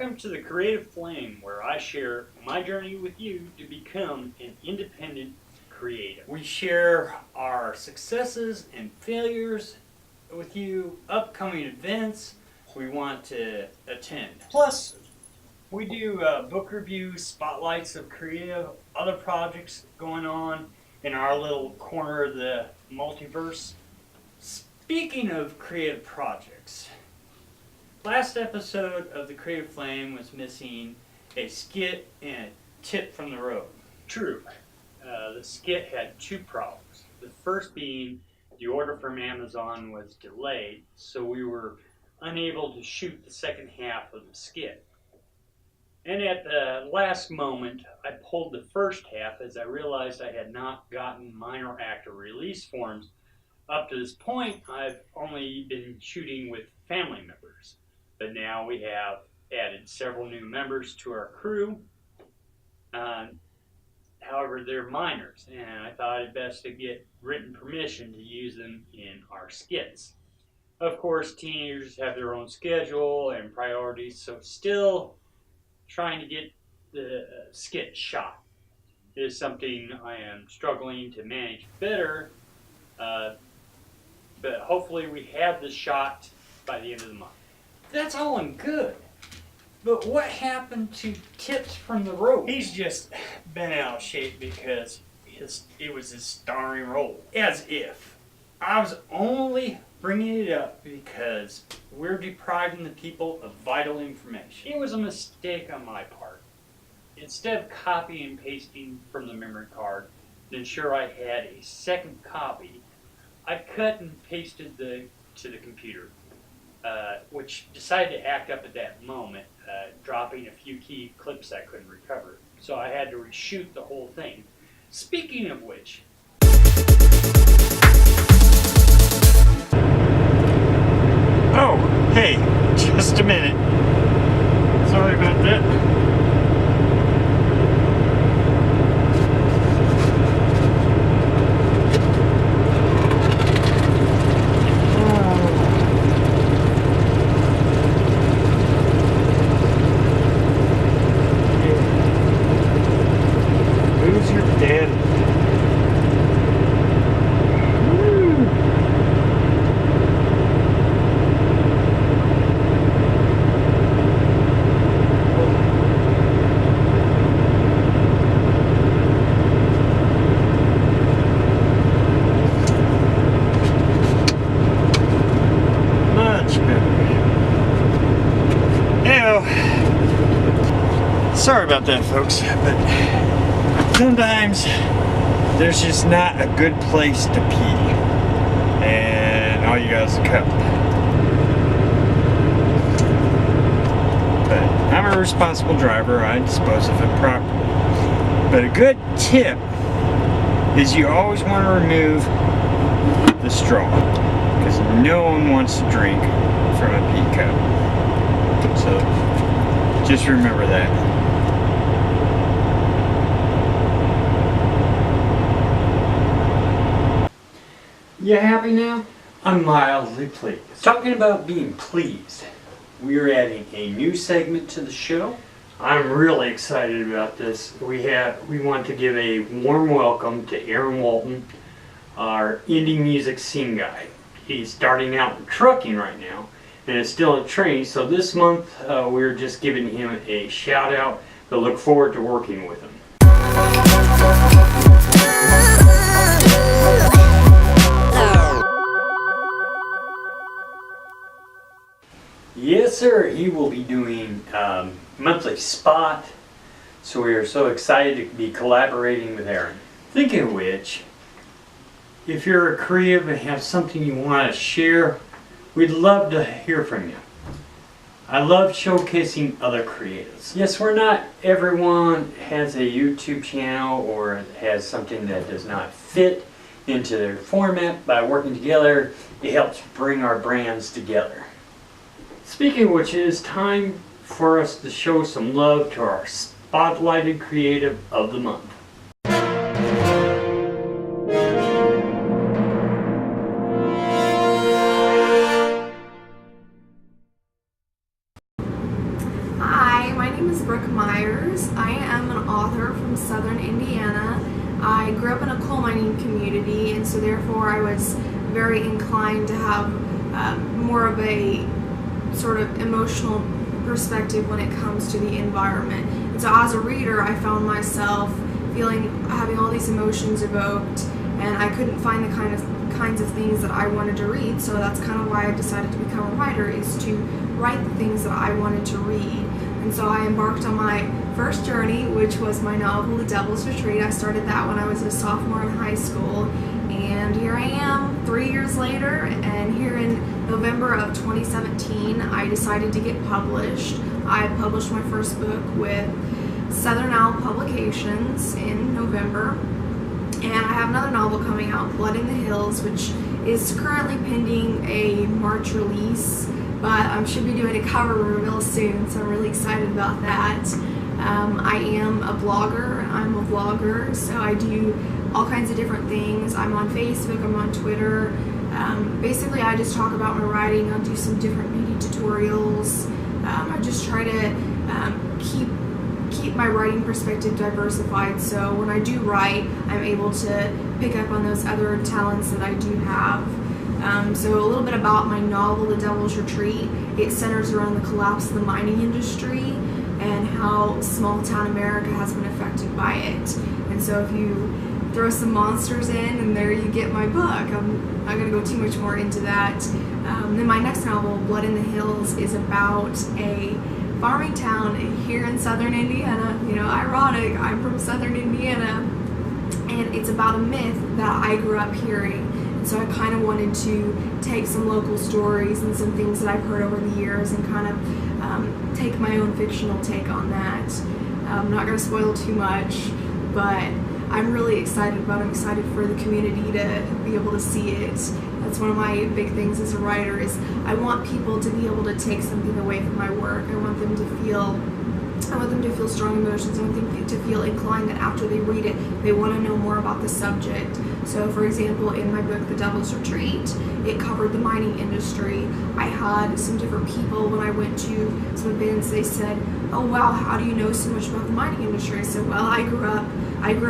Welcome to the Creative Flame, where I share my journey with you to become an independent creative. We share our successes and failures with you, upcoming events we want to attend. Plus, we do book reviews, spotlights of creative, other projects going on in our little corner of the multiverse. Speaking of creative projects, last episode of the Creative Flame was missing a skit and a tip from the road. True. The skit had two problems. The first being the order from Amazon was delayed, so we were unable to shoot the second half of the skit. And at the last moment, I pulled the first half as I realized I had not gotten minor actor release forms. Up to this point, I've only been shooting with family members, but now we have added several new members to our crew. However, they're minors, and I thought it best to get written permission to use them in our skits. Of course, teenagers have their own schedule and priorities, so still trying to get the skit shot is something I am struggling to manage better, but hopefully we have the shot by the end of the month. That's all and good, but what happened to Tips from the Road? He's just been out of shape because it was his starring role. As if. I was only bringing it up because we're depriving the people of vital information. It was a mistake on my part. Instead of copying and pasting from the memory card to ensure I had a second copy, I cut and pasted to the computer, which decided to act up at that moment, dropping a few key clips I couldn't recover. So I had to reshoot the whole thing. Speaking of which, oh, hey, just a minute. Sorry about that. Who's your daddy? Sorry about that, folks, but sometimes there's just not a good place to pee, and all you got is a cup. But I'm a responsible driver, I dispose of it properly. But a good tip is you always want to remove the straw, because no one wants to drink from a pee cup. So just remember that. You happy now? I'm mildly pleased. Talking about being pleased, we're adding a new segment to the show. I'm really excited about this. We want to give a warm welcome to Aaron Walton, our indie music scene guy. He's starting out in trucking right now and is still in training, so this month we're just giving him a shout out, but look forward to working with him. Yes, sir. He will be doing monthly spot, so we are so excited to be collaborating with Aaron. Thinking of which, if you're a creative and have something you want to share, we'd love to hear from you. I love showcasing other creatives. Yes, not everyone has a YouTube channel or has something that does not fit into their format. By working together, it helps bring our brands together. Speaking of which, it is time for us to show some love to our spotlighted creative of the month. Hi. is Brooke Myers. I am an author from Southern Indiana. I grew up in a coal mining community, and so therefore I was very inclined to have more of a sort of emotional perspective when it comes to the environment. And so as a reader, I found myself having all these emotions evoked, and I couldn't find the kinds of things that I wanted to read. So that's kind of why I decided to become a writer, is to write the things that I wanted to read. And so I embarked on my first journey, which was my novel, The Devil's Retreat. I started that when I was a sophomore in high school, and here I am 3 years later, and here in November of 2017 I decided to get published. I published my first book with Southern Owl Publications in November, and I have another novel coming out, Blood in the Hills, which is currently pending a March release, but I should be doing a cover reveal soon, so I'm really excited about that. I am a blogger. I'm a vlogger, so I do all kinds of different things. I'm on Facebook, I'm on Twitter. Basically, I just talk about my writing. I'll do some different beauty tutorials. I just try to keep my writing perspective diversified, so when I do write, I'm able to pick up on those other talents that I do have. So a little bit about my novel, The Devil's Retreat. It centers around the collapse of the mining industry and how small town America has been affected by it. And so if you throw some monsters in, and there you get my book. I'm not going to go too much more into that. Then my next novel, Blood in the Hills, is about a farming town here in Southern Indiana. You know, ironic, I'm from Southern Indiana, and it's about a myth that I grew up hearing. And so I kind of wanted to take some local stories and some things that I've heard over the years and kind of take my own fictional take on that. I'm not going to spoil too much, but I'm really excited about it. I'm excited for the community to be able to see it. That's one of my big things as a writer, is I want people to be able to take something away from my work. I want them to feel strong emotions. I want them to feel inclined that after they read it, they want to know more about the subject. So for example, in my book, The Devil's Retreat, it covered the mining industry. I had some different people, when I went to some events, they said, "Oh wow, how do you know so much about the mining industry?" I said, "Well, I grew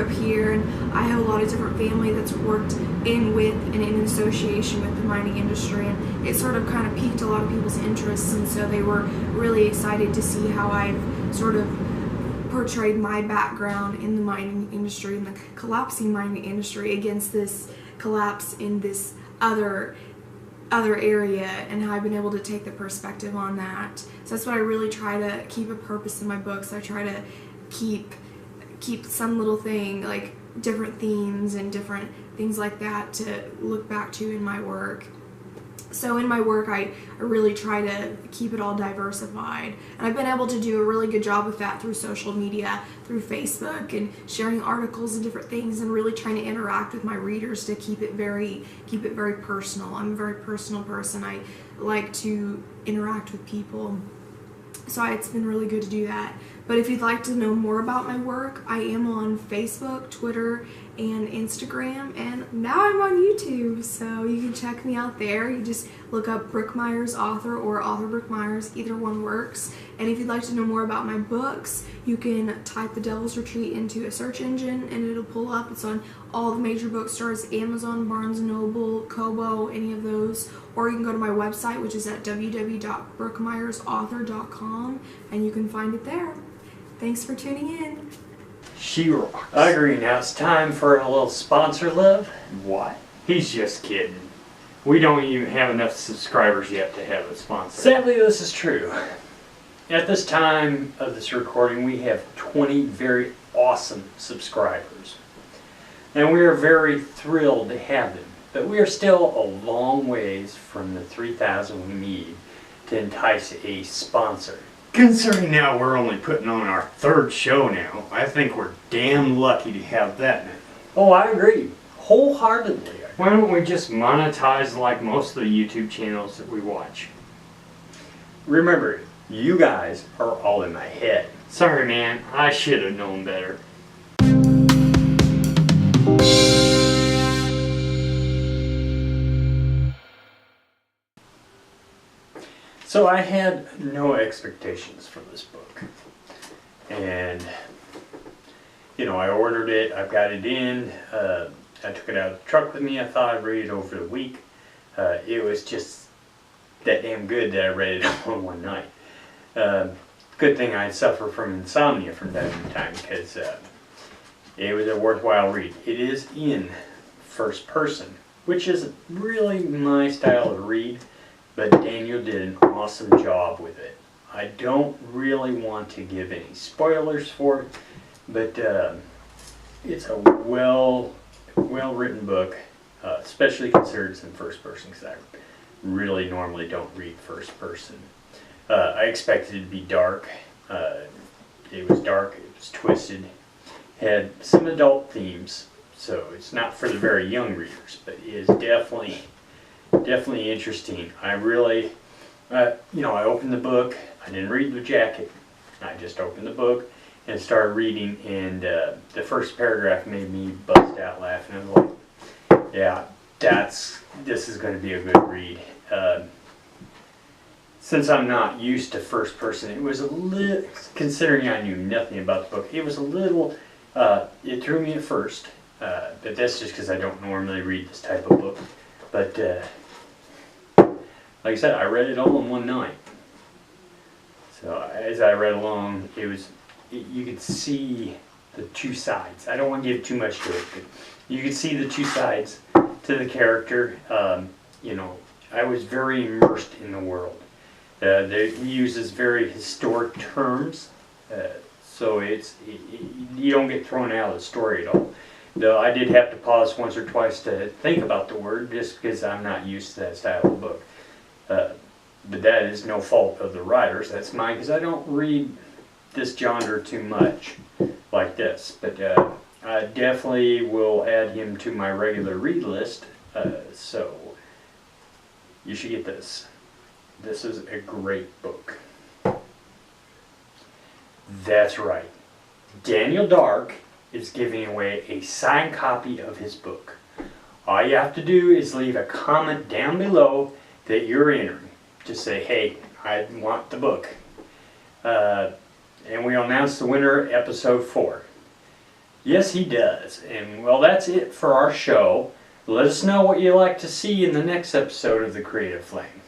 up here, and I have a lot of different family that's worked with and in association with the mining industry," and it sort of kind of piqued a lot of people's interests, and so they were really excited to see how I've sort of portrayed my background in the mining industry and the collapsing mining industry against this collapse in this other area, and how I've been able to take the perspective on that. So that's what I really try to keep a purpose in my books. I try to keep some little thing, like different themes and different things like that, to look back to in my work. So in my work, I really try to keep it all diversified, and I've been able to do a really good job with that through social media, through Facebook, and sharing articles and different things, and really trying to interact with my readers to keep it very personal. I'm a very personal person. I like to interact with people, so it's been really good to do that. But if you'd like to know more about my work, I am on Facebook, Twitter, and Instagram, and now I'm on YouTube, so you can check me out there. You just look up Brooke Myers author or author Brooke Myers, either one works. And if you'd like to know more about my books, you can type The Devil's Retreat into a search engine and it'll pull up. It's on all the major bookstores, Amazon, Barnes & Noble, Kobo, any of those. Or you can go to my website, which is at www.brookemyersauthor.com, and you can find it there. Thanks for tuning in. She rocks. I agree. Now it's time for a little sponsor love. What? He's just kidding. We don't even have enough subscribers yet to have a sponsor. Sadly, this is true. At this time of this recording, we have 20 very awesome subscribers. And we are very thrilled to have them. But we are still a long ways from the 3,000 we need to entice a sponsor. Considering now we're only putting on our third show now, I think we're damn lucky to have that now. Oh, I agree. Wholeheartedly. Why don't we just monetize like most of the YouTube channels that we watch? Remember, you guys are all in my head. Sorry, man. I should have known better. So I had no expectations for this book. And I ordered it, I've got it in, I took it out of the truck with me. I thought I'd read it over the week. It was just that damn good that I read it all in one night. Good thing I suffer from insomnia from time to time, because it was a worthwhile read. It is in first person, which is really my style of read, but Daniel did an awesome job with it. I don't really want to give any spoilers for it, but it's a well-written book, especially considered it's in first person, because I really normally don't read first person. I expected it to be dark. It was dark, it was twisted, had some adult themes, so it's not for the very young readers, but it is definitely interesting. I really, I opened the book. I didn't read the jacket. I just opened the book and started reading, and the first paragraph made me bust out laughing. I was like, yeah, this is going to be a good read. Since I'm not used to first person, it was a little, considering I knew nothing about the book, it was a little, it threw me at first, but that's just because I don't normally read this type of book. But like I said, I read it all in one night. So as I read along, you could see the two sides. I don't want to give too much to it, but you could see the two sides to the character. I was very immersed in the world. They uses very historic terms, so you don't get thrown out of the story at all. Though I did have to pause once or twice to think about the word, just because I'm not used to that style of book. But that is no fault of the writers. That's mine, because I don't read this genre too much like this. But I definitely will add him to my regular read list. So you should get this. This is a great book. That's right. Daniel Dark is giving away a signed copy of his book. All you have to do is leave a comment down below that you're entering. Just say, hey, I want the book. And we'll announce the winner episode 4. Yes, he does. And well, that's it for our show. Let us know what you'd like to see in the next episode of The Creative Flame.